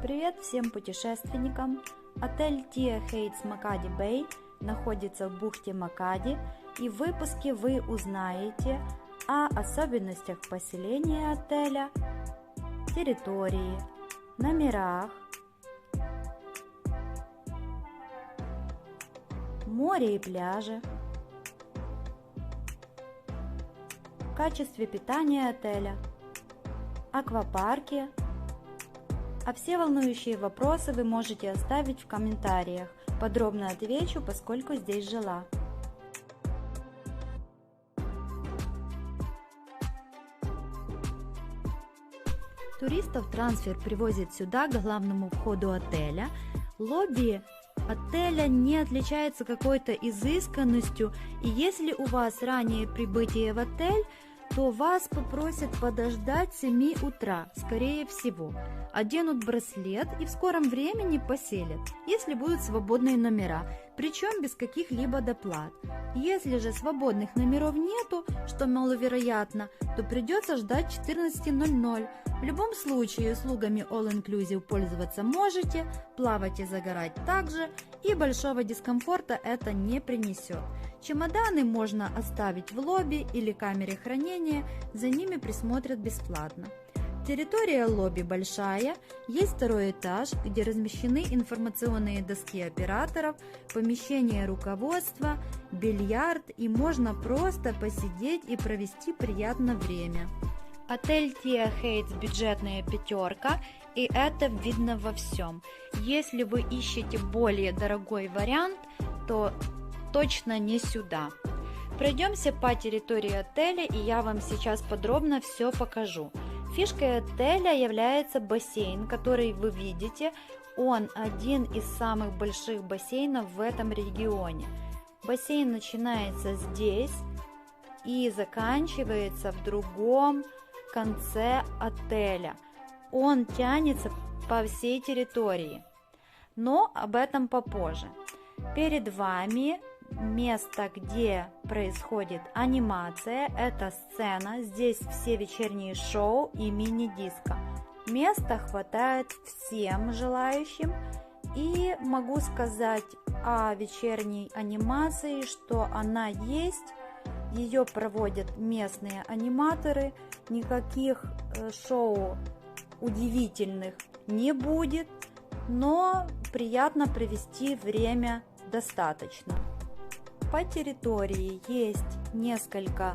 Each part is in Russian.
Привет всем путешественникам! Отель Tia Heights Макади Бэй находится в бухте Макади, и в выпуске вы узнаете о особенностях поселения отеля, территории, номерах, море и пляже, качестве питания отеля, аквапарке. А все волнующие вопросы вы можете оставить в комментариях. Подробно отвечу, поскольку здесь жила. Туристов трансфер привозит сюда, к главному входу отеля. Лобби отеля не отличается какой-то изысканностью, и если у вас раннее прибытие в отель, то вас попросят подождать 7 утра, скорее всего. Оденут браслет и в скором времени поселят, если будут свободные номера, причем без каких-либо доплат. Если же свободных номеров нету, что маловероятно, то придется ждать 14:00. В любом случае услугами All Inclusive пользоваться можете, плавать и загорать также, и большого дискомфорта это не принесет. Чемоданы можно оставить в лобби или камере хранения, за ними присмотрят бесплатно. Территория лобби большая, есть второй этаж, где размещены информационные доски операторов, помещение руководства, бильярд, и можно просто посидеть и провести приятное время. Отель Tia Heights бюджетная пятерка, и это видно во всем. Если вы ищете более дорогой вариант, то точно не сюда. Пройдемся по территории отеля, и я вам сейчас подробно все покажу. Фишкой отеля является бассейн, который вы видите. Он один из самых больших бассейнов в этом регионе. Бассейн начинается здесь и заканчивается в другом конце отеля. Он тянется по всей территории, но об этом попозже. Перед вами место, где происходит анимация, это сцена, здесь все вечерние шоу и мини-диско. Места хватает всем желающим, и могу сказать о вечерней анимации, что она есть, ее проводят местные аниматоры, никаких шоу удивительных не будет, но приятно провести время достаточно. По территории есть несколько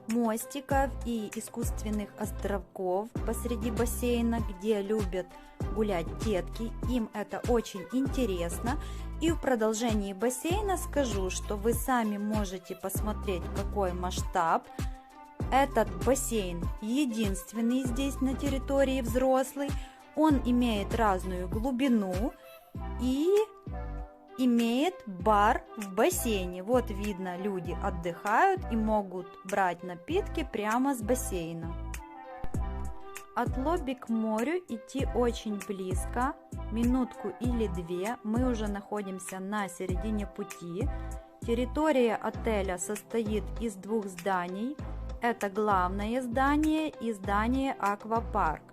мостиков и искусственных островков посреди бассейна, где любят гулять детки, им это очень интересно. И в продолжении бассейна скажу, что вы сами можете посмотреть, какой масштаб. Этот бассейн единственный здесь на территории взрослый, он имеет разную глубину и имеет бар в бассейне. Вот видно, люди отдыхают и могут брать напитки прямо с бассейна. От лобби к морю идти очень близко, минутку или две, мы уже находимся на середине пути. Территория отеля состоит из двух зданий. Это главное здание и здание аквапарк.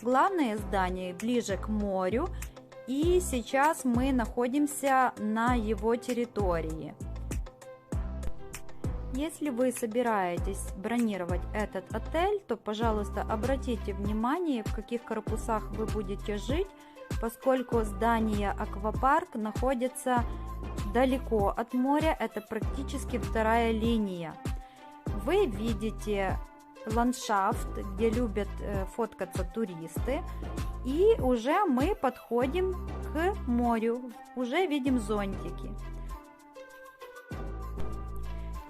Главное здание ближе к морю, и сейчас мы находимся на его территории. Если вы собираетесь бронировать этот отель, то, пожалуйста, обратите внимание, в каких корпусах вы будете жить, поскольку здание аквапарк находится далеко от моря, это практически вторая линия. Вы видите ландшафт, где любят фоткаться туристы, и уже мы подходим к морю, уже видим зонтики.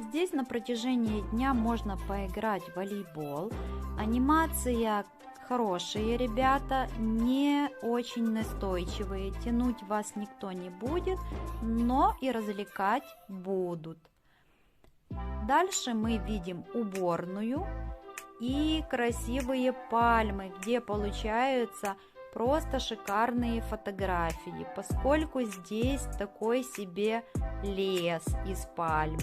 Здесь на протяжении дня можно поиграть в волейбол. Анимация хорошие ребята, не очень настойчивые, тянуть вас никто не будет, но и развлекать будут. Дальше мы видим уборную и красивые пальмы, где получаются просто шикарные фотографии, поскольку здесь такой себе лес из пальм.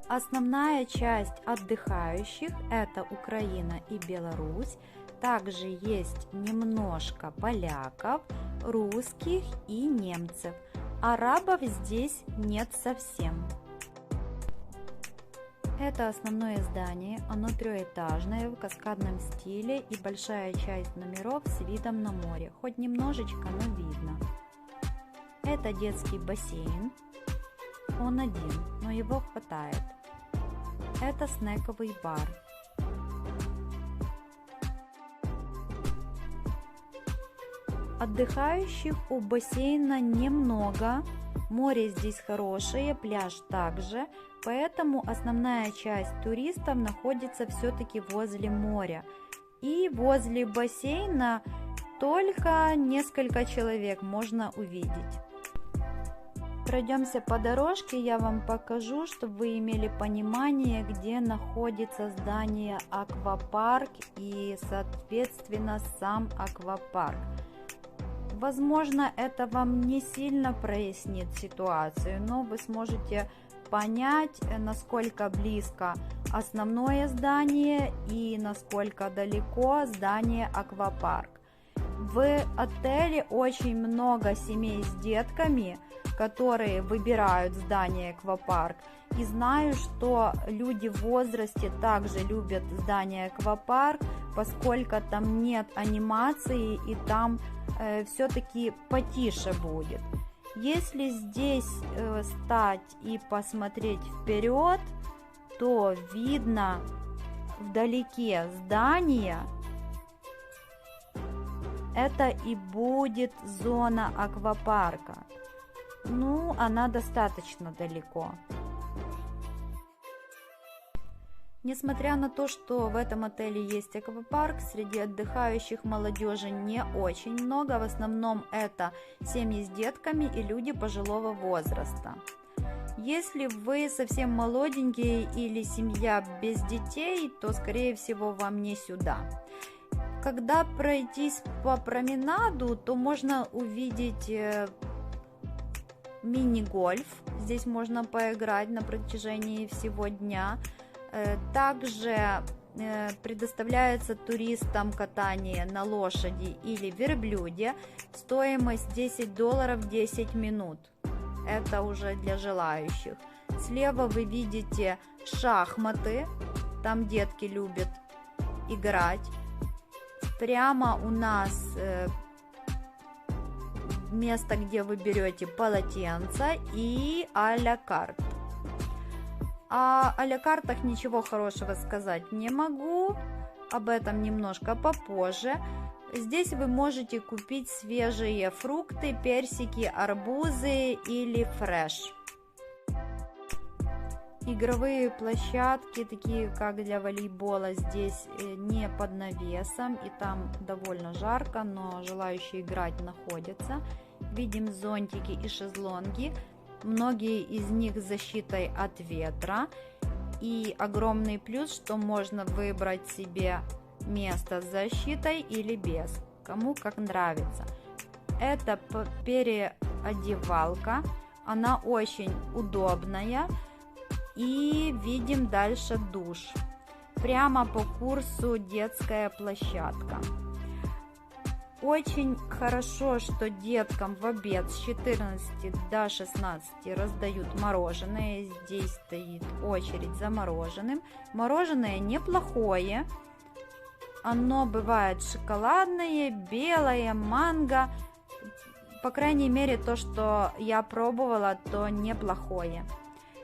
Основная часть отдыхающих — это Украина и Беларусь. также есть немножко поляков, русских и немцев. Арабов здесь нет совсем. Это основное здание, оно трехэтажное в каскадном стиле и большая часть номеров с видом на море, хоть немножечко, но видно. Это детский бассейн, он один, но его хватает. Это снековый бар. Отдыхающих у бассейна немного, море здесь хорошее, пляж также, поэтому основная часть туристов находится все-таки возле моря. И возле бассейна только несколько человек можно увидеть. Пройдемся по дорожке, я вам покажу, чтобы вы имели понимание, где находится здание аквапарк и, соответственно, сам аквапарк. Возможно, это вам не сильно прояснит ситуацию, но вы сможете понять, насколько близко основное здание и насколько далеко здание аквапарк. В отеле очень много семей с детками, которые выбирают здание аквапарк. И знаю, что люди в возрасте также любят здание аквапарк, поскольку там нет анимации и там все-таки потише будет. Если здесь стать и посмотреть вперед, то видно вдалеке здание. Это и будет зона аквапарка. Ну, она достаточно далеко. Несмотря на то, что в этом отеле есть аквапарк, среди отдыхающих молодежи не очень много. В основном это семьи с детками и люди пожилого возраста. Если вы совсем молоденькие или семья без детей, то скорее всего вам не сюда. Когда пройтись по променаду, то можно увидеть мини-гольф. Здесь можно поиграть на протяжении всего дня. Также предоставляется туристам катание на лошади или верблюде. Стоимость $10 10 минут. Это уже для желающих. Слева вы видите шахматы. Там детки любят играть. Прямо у нас место, где вы берете полотенце и а-ля карт. О ля картах ничего хорошего сказать не могу, об этом немножко попозже. Здесь вы можете купить свежие фрукты, персики, арбузы или фреш. Игровые площадки, такие как для волейбола, здесь не под навесом, и там довольно жарко, но желающие играть находятся. Видим зонтики и шезлонги. Многие из них с защитой от ветра. И огромный плюс, что можно выбрать себе место с защитой или без, кому как нравится. Это переодевалка, она очень удобная. И видим дальше душ. Прямо по курсу детская площадка. Очень хорошо, что деткам в обед с 14 до 16 раздают мороженое. Здесь стоит очередь за мороженым. Мороженое неплохое. Оно бывает шоколадное, белое, манго. По крайней мере, то, что я пробовала, то неплохое.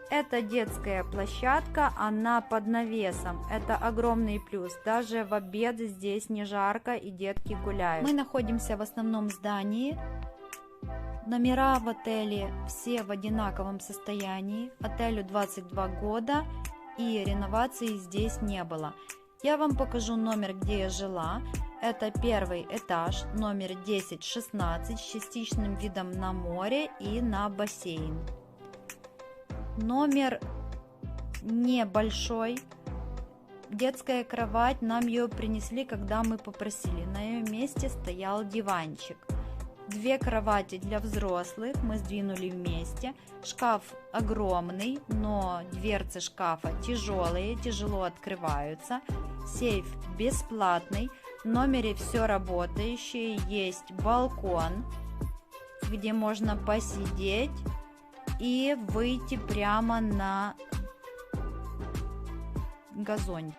Это детская площадка, она под навесом. Это огромный плюс. Даже в обед здесь не жарко и детки гуляют. Мы находимся в основном здании. Номера в отеле все в одинаковом состоянии. Отелю 22 года и реновации здесь не было. Я вам покажу номер, где я жила. Это первый этаж, номер 1016 с частичным видом на море и на бассейн. Номер небольшой. Детская кровать, нам ее принесли, когда мы попросили. На ее месте стоял диванчик. Две кровати для взрослых мы сдвинули вместе. Шкаф огромный, но дверцы шкафа тяжелые, тяжело открываются. Сейф бесплатный. В номере все работающее, есть балкон, где можно посидеть и выйти прямо на газон.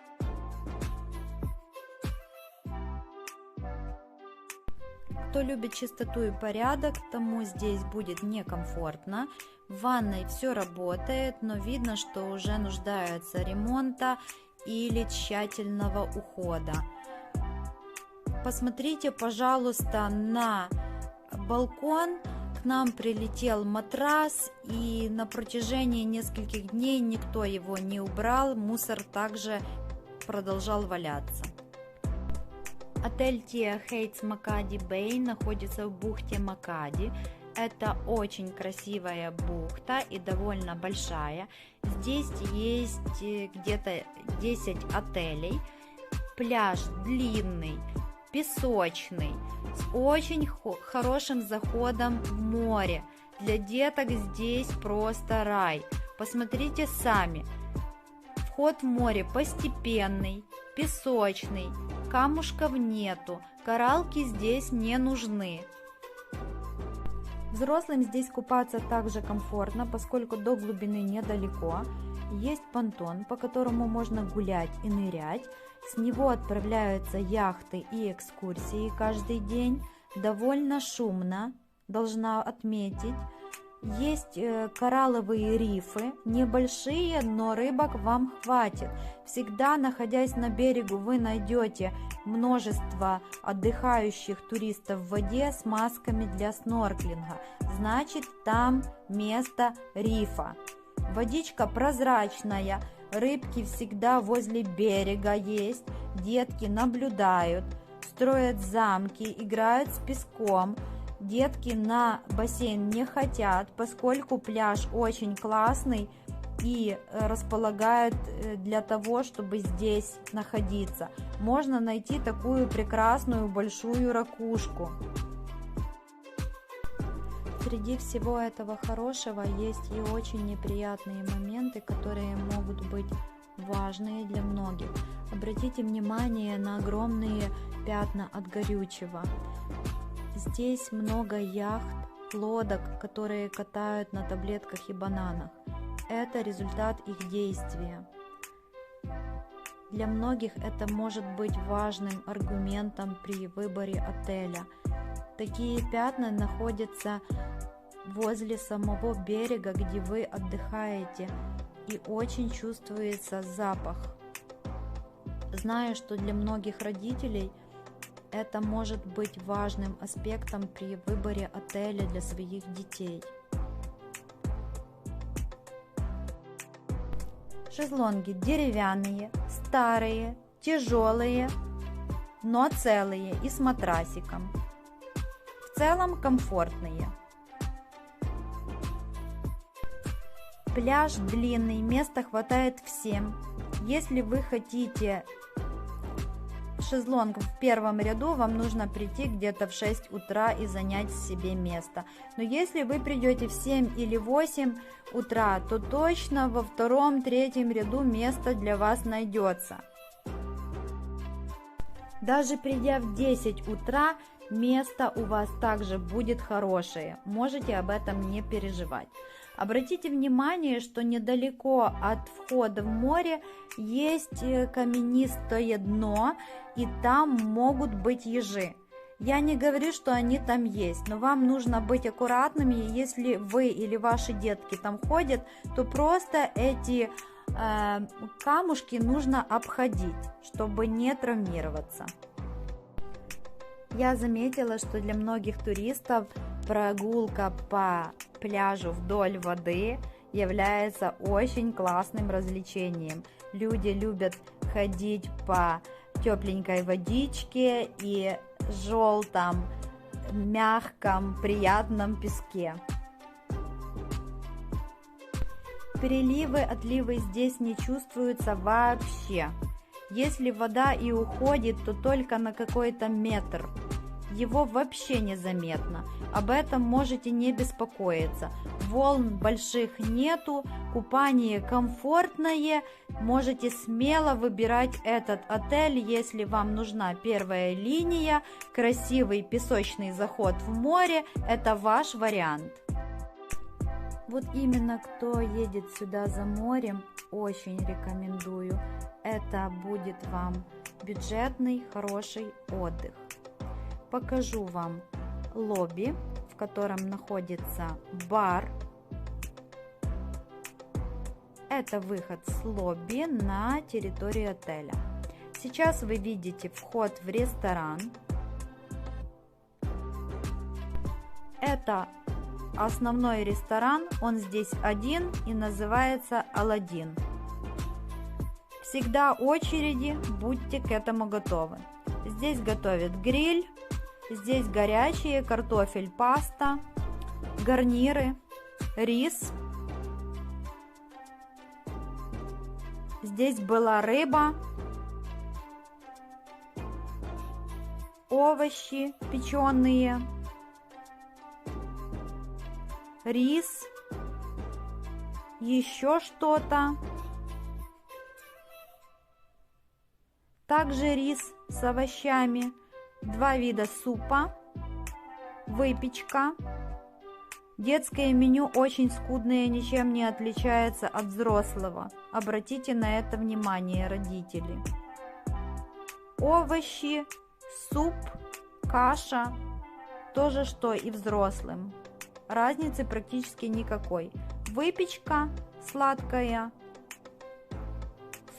Кто любит чистоту и порядок, тому здесь будет некомфортно. В ванной все работает, но видно, что уже нуждается ремонта или тщательного ухода. Посмотрите, пожалуйста, на балкон. К нам прилетел матрас, и на протяжении нескольких дней никто его не убрал, мусор также продолжал валяться. Отель Tia Heights Makadi Bay находится в бухте Макади. Это очень красивая бухта и довольно большая. Здесь есть где-то 10 отелей. Пляж длинный, песочный, с очень хорошим заходом в море. Для деток здесь просто рай. Посмотрите сами. Вход в море постепенный, песочный, камушков нету, кораллки здесь не нужны. Взрослым здесь купаться также комфортно, поскольку до глубины недалеко. Есть понтон, по которому можно гулять и нырять. С него отправляются яхты и экскурсии каждый день. Довольно шумно, должна отметить. Есть коралловые рифы, небольшие, но рыбок вам хватит. Всегда, находясь на берегу, вы найдете множество отдыхающих туристов в воде с масками для снорклинга. Значит, там место рифа. Водичка прозрачная, рыбки всегда возле берега есть, детки наблюдают, строят замки, играют с песком. Детки на бассейн не хотят, поскольку пляж очень классный и располагает для того, чтобы здесь находиться. Можно найти такую прекрасную большую ракушку. Среди всего этого хорошего есть и очень неприятные моменты, которые могут быть важные для многих. Обратите внимание на огромные пятна от горючего. Здесь много яхт, лодок, которые катают на таблетках и бананах. Это результат их действия. Для многих это может быть важным аргументом при выборе отеля. Такие пятна находятся возле самого берега, где вы отдыхаете, и очень чувствуется запах. Знаю, что для многих родителей это может быть важным аспектом при выборе отеля для своих детей. Шезлонги деревянные, старые, тяжелые, но целые и с матрасиком. В целом комфортные. Пляж длинный, места хватает всем. Если вы хотите шезлонг в первом ряду, вам нужно прийти где-то в 6 утра и занять себе место. Но если вы придете в 7 или 8 утра, то точно во втором-третьем ряду место для вас найдется. Даже придя в 10 утра, место у вас также будет хорошее. Можете об этом не переживать. Обратите внимание, что недалеко от входа в море есть каменистое дно, и там могут быть ежи. Я не говорю, что они там есть, но вам нужно быть аккуратными. Если вы или ваши детки там ходят, то просто эти камушки нужно обходить, чтобы не травмироваться. Я заметила, что для многих туристов прогулка по пляжу вдоль воды является очень классным развлечением. Люди любят ходить по тепленькой водичке и желтом, мягком, приятном песке. Приливы, отливы здесь не чувствуются вообще. Если вода и уходит, то только на какой-то метр. его вообще незаметно. Об этом можете не беспокоиться. Волн больших нету, купание комфортное. Можете смело выбирать этот отель, если вам нужна первая линия, красивый песочный заход в море. Это ваш вариант. Вот именно кто едет сюда за морем, очень рекомендую. Это будет вам бюджетный, хороший отдых. Покажу вам лобби, в котором находится бар. Это выход с лобби на территорию отеля. Сейчас вы видите вход в ресторан. Это основной ресторан, он здесь один и называется Аладдин. Всегда очереди, будьте к этому готовы. Здесь готовят гриль, здесь горячие, картофель, паста, гарниры, рис. Здесь была рыба, овощи печеные, рис, еще что-то. Также рис с овощами, 2 вида супа, выпечка. Детское меню очень скудное, ничем не отличается от взрослого. Обратите на это внимание, родители. Овощи, суп, каша, то же, что и взрослым. Разницы практически никакой. Выпечка сладкая,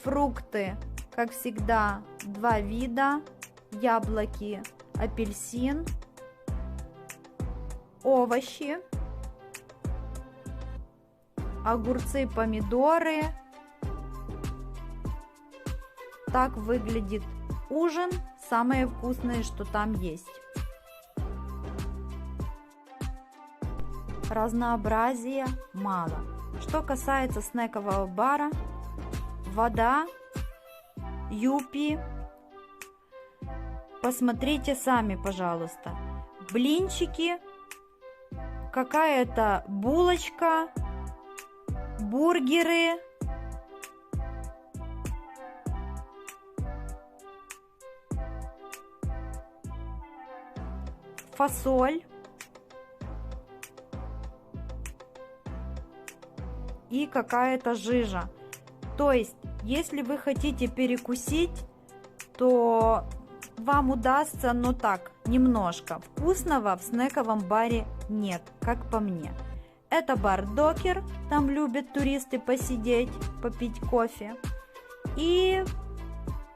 фрукты, как всегда, 2 вида, яблоки, апельсин, овощи, огурцы, помидоры. Так выглядит ужин, самое вкусное, что там есть. Разнообразия мало. Что касается снекового бара, вода, юпи. Посмотрите сами, пожалуйста. Блинчики, какая-то булочка, бургеры. Фасоль. И какая-то жижа. То есть, если вы хотите перекусить, то вам удастся, но так, немножко. Вкусного в снековом баре нет, как по мне. Это бар Докер, там любят туристы посидеть, попить кофе. И,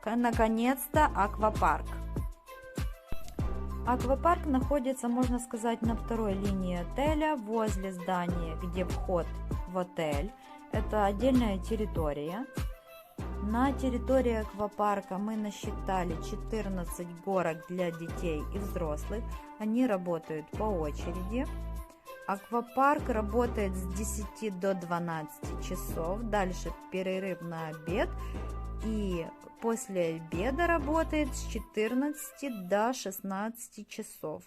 наконец-то, аквапарк. Аквапарк находится, можно сказать, на второй линии отеля, возле здания, где вход в отель. Это отдельная территория. На территории аквапарка мы насчитали 14 горок для детей и взрослых. Они работают по очереди. Аквапарк работает с 10 до 12 часов. Дальше перерыв на обед. И после обеда работает с 14 до 16 часов.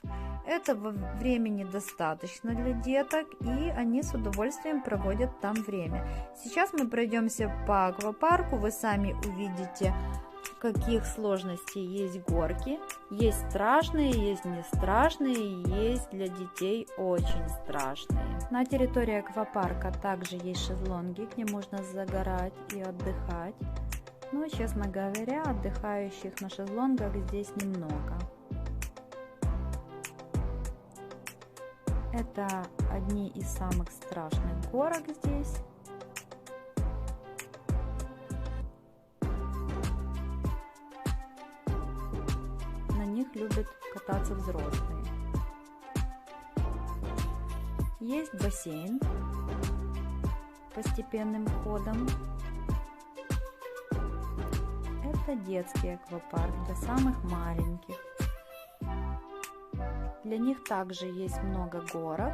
Этого времени достаточно для деток, и они с удовольствием проводят там время. Сейчас мы пройдемся по аквапарку, вы сами увидите, каких сложностей есть горки. Есть страшные, есть не страшные, есть для детей очень страшные. На территории аквапарка также есть шезлонги, к ним можно загорать и отдыхать. Но, честно говоря, отдыхающих на шезлонгах здесь немного. Это одни из самых страшных горок здесь. На них любят кататься взрослые. Есть бассейн постепенным ходом. Это детский аквапарк для самых маленьких. Для них также есть много горок.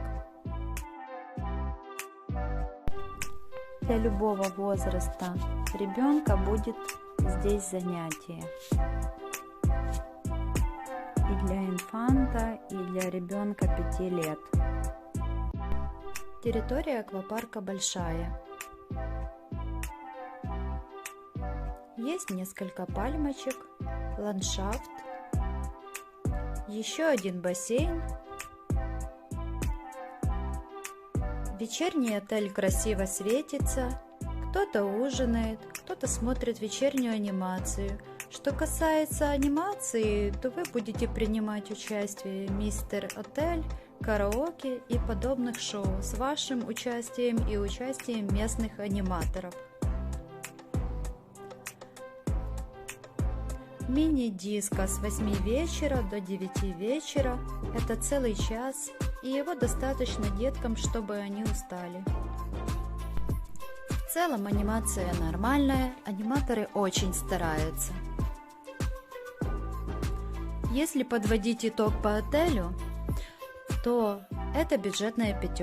Для любого возраста ребенка будет здесь занятие. И для инфанта и для ребенка 5 лет. Территория аквапарка большая. Есть несколько пальмочек, ландшафт, еще один бассейн. Вечерний отель красиво светится, кто-то ужинает, кто-то смотрит вечернюю анимацию. Что касается анимации, то вы будете принимать участие в Мистер Отель, караоке и подобных шоу с вашим участием и участием местных аниматоров. Мини-диско с 8 вечера до 9 вечера – это целый час, и его достаточно деткам, чтобы они устали. В целом анимация нормальная, аниматоры очень стараются. Если подводить итог по отелю, то это бюджетная 5.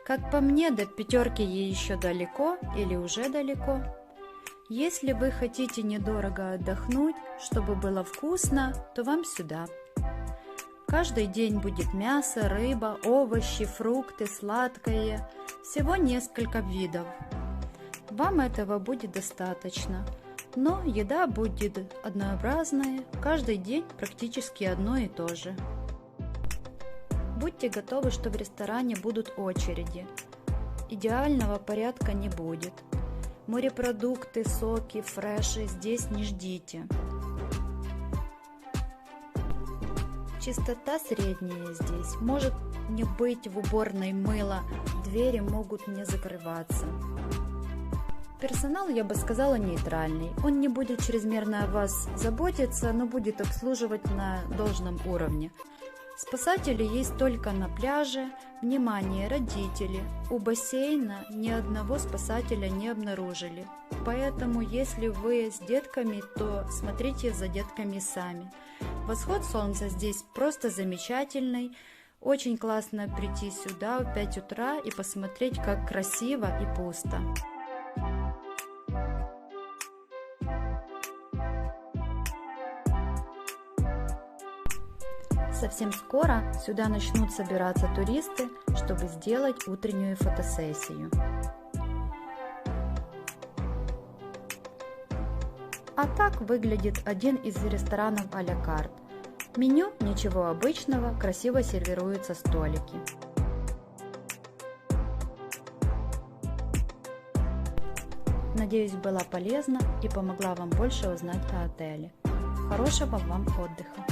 Как по мне, до 5 ей еще далеко или уже далеко. Если вы хотите недорого отдохнуть, чтобы было вкусно, то вам сюда. Каждый день будет мясо, рыба, овощи, фрукты, сладкое, всего несколько видов. Вам этого будет достаточно, но еда будет однообразная, каждый день практически одно и то же. Будьте готовы, что в ресторане будут очереди. Идеального порядка не будет. Морепродукты, соки, фреши здесь не ждите. Чистота средняя здесь. Может не быть в уборной мыла, двери могут не закрываться. Персонал, я бы сказала, нейтральный. Он не будет чрезмерно о вас заботиться, но будет обслуживать на должном уровне. Спасатели есть только на пляже. Внимание, родители! У бассейна ни одного спасателя не обнаружили. Поэтому, если вы с детками, то смотрите за детками сами. Восход солнца здесь просто замечательный. Очень классно прийти сюда в 5 утра и посмотреть, как красиво и пусто. Совсем скоро сюда начнут собираться туристы, чтобы сделать утреннюю фотосессию. А так выглядит один из ресторанов а-ля карт. Меню ничего обычного, красиво сервируются столики. Надеюсь, была полезна и помогла вам больше узнать о отеле. Хорошего вам отдыха!